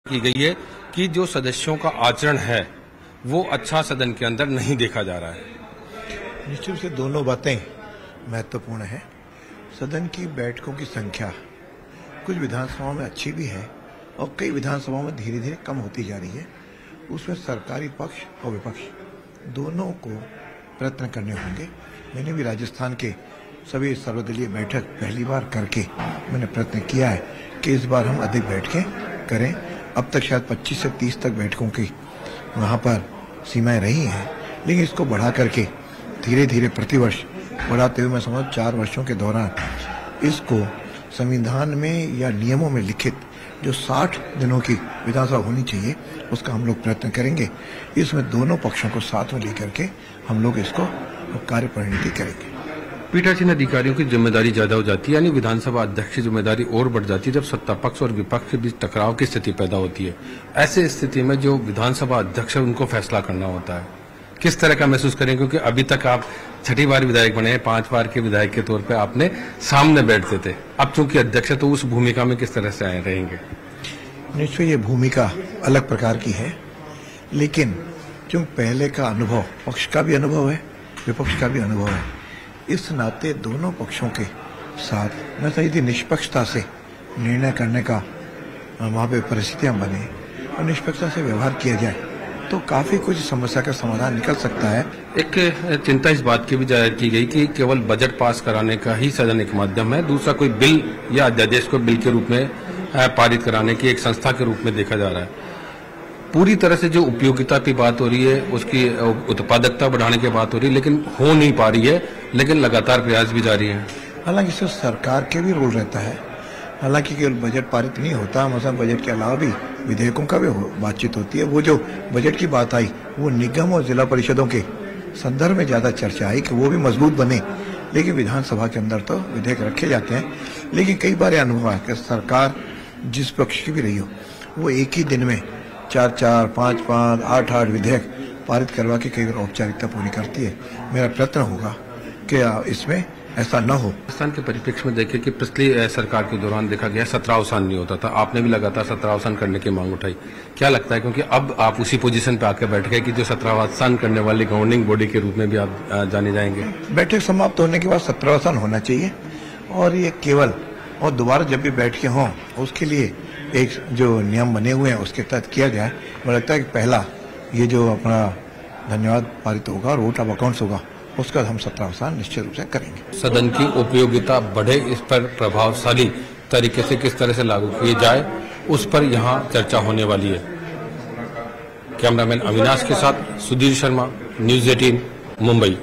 की गई है कि जो सदस्यों का आचरण है वो अच्छा सदन के अंदर नहीं देखा जा रहा है। निश्चित से दोनों बातें महत्वपूर्ण है। सदन की बैठकों की संख्या कुछ विधानसभाओं में अच्छी भी है और कई विधानसभाओं में धीरे धीरे कम होती जा रही है। उसमें सरकारी पक्ष और विपक्ष दोनों को प्रयत्न करने होंगे। मैंने भी राजस्थान के सभी सर्वदलीय बैठक पहली बार करके मैंने प्रयत्न किया है कि इस बार हम अधिक बैठकें करें। अब तक शायद 25 से 30 तक बैठकों की वहाँ पर सीमाएं रही हैं, लेकिन इसको बढ़ा करके धीरे धीरे प्रतिवर्ष बढ़ाते हुए मैं समझ 4 वर्षों के दौरान इसको संविधान में या नियमों में लिखित जो 60 दिनों की विधानसभा होनी चाहिए उसका हम लोग प्रयत्न करेंगे। इसमें दोनों पक्षों को साथ में लेकर के हम लोग इसको कार्य परिणति करेंगे। पीठासीन अधिकारियों की जिम्मेदारी ज्यादा हो जाती है, यानी विधानसभा अध्यक्ष की जिम्मेदारी और बढ़ जाती है जब सत्ता पक्ष और विपक्ष के बीच टकराव की स्थिति पैदा होती है। ऐसे स्थिति में जो विधानसभा अध्यक्ष है उनको फैसला करना होता है। किस तरह का महसूस करें, क्योंकि अभी तक आप 6ठी बार विधायक बने हैं, 5 बार के विधायक के तौर पर आपने सामने बैठते थे, अब चूंकि अध्यक्ष है तो उस भूमिका में किस तरह से आए रहेंगे? निश्चय ये भूमिका अलग प्रकार की है, लेकिन चूंकि पहले का अनुभव पक्ष का भी अनुभव है, विपक्ष का भी अनुभव है, इस नाते दोनों पक्षों के साथ मैं यदि निष्पक्षता से निर्णय करने का वहाँ पे परिस्थितियाँ बने और निष्पक्षता से व्यवहार किया जाए तो काफी कुछ समस्या का समाधान निकल सकता है। एक चिंता इस बात की भी जाहिर की गई कि केवल बजट पास कराने का ही सदन एक माध्यम है, दूसरा कोई बिल या अध्यादेश को बिल के रूप में पारित कराने की एक संस्था के रूप में देखा जा रहा है। पूरी तरह से जो उपयोगिता की बात हो रही है, उसकी उत्पादकता बढ़ाने की बात हो रही है, लेकिन हो नहीं पा रही है, लेकिन लगातार प्रयास भी जारी है। हालांकि इससे सरकार के भी रोल रहता है। हालांकि केवल बजट पारित नहीं होता, मतलब बजट के अलावा भी विधेयकों का भी बातचीत होती है। वो जो बजट की बात आई वो निगम और जिला परिषदों के संदर्भ में ज्यादा चर्चा आई कि वो भी मजबूत बने, लेकिन विधानसभा के अंदर तो विधेयक रखे जाते हैं। लेकिन कई बार यह अनुभव है कि सरकार जिस पक्ष की भी रही हो वो एक ही दिन में 4-4, 5-5, 8-8 विधेयक पारित करवा के कई बार औपचारिकता पूरी करती है। मेरा प्रयत्न होगा कि इसमें ऐसा न हो। राजस्थान के परिप्रेक्ष्य में देखें कि पिछली सरकार के दौरान देखा गया 17 अवसान नहीं होता था, आपने भी लगातार 17 अवसान करने की मांग उठाई। क्या लगता है, क्योंकि अब आप उसी पोजीशन पे आके बैठ गए कि जो 17 अवसान करने वाली गवर्निंग बॉडी के रूप में भी आप जाने जाएंगे? बैठक समाप्त होने के बाद 17 अवसान होना चाहिए और ये केवल और दोबारा जब भी बैठकें हों उसके लिए एक जो नियम बने हुए हैं उसके तहत किया जाए। मुझे लगता है कि पहला ये जो अपना धन्यवाद पारित होगा और वोट ऑफ अकाउंट्स होगा उसका हम 17 अवसान निश्चित रूप से करेंगे। सदन की उपयोगिता बढ़े, इस पर प्रभावशाली तरीके से किस तरह से लागू किए जाए उस पर यहाँ चर्चा होने वाली है। कैमरामैन अविनाश के साथ सुधीर शर्मा, न्यूज़ 18 मुंबई।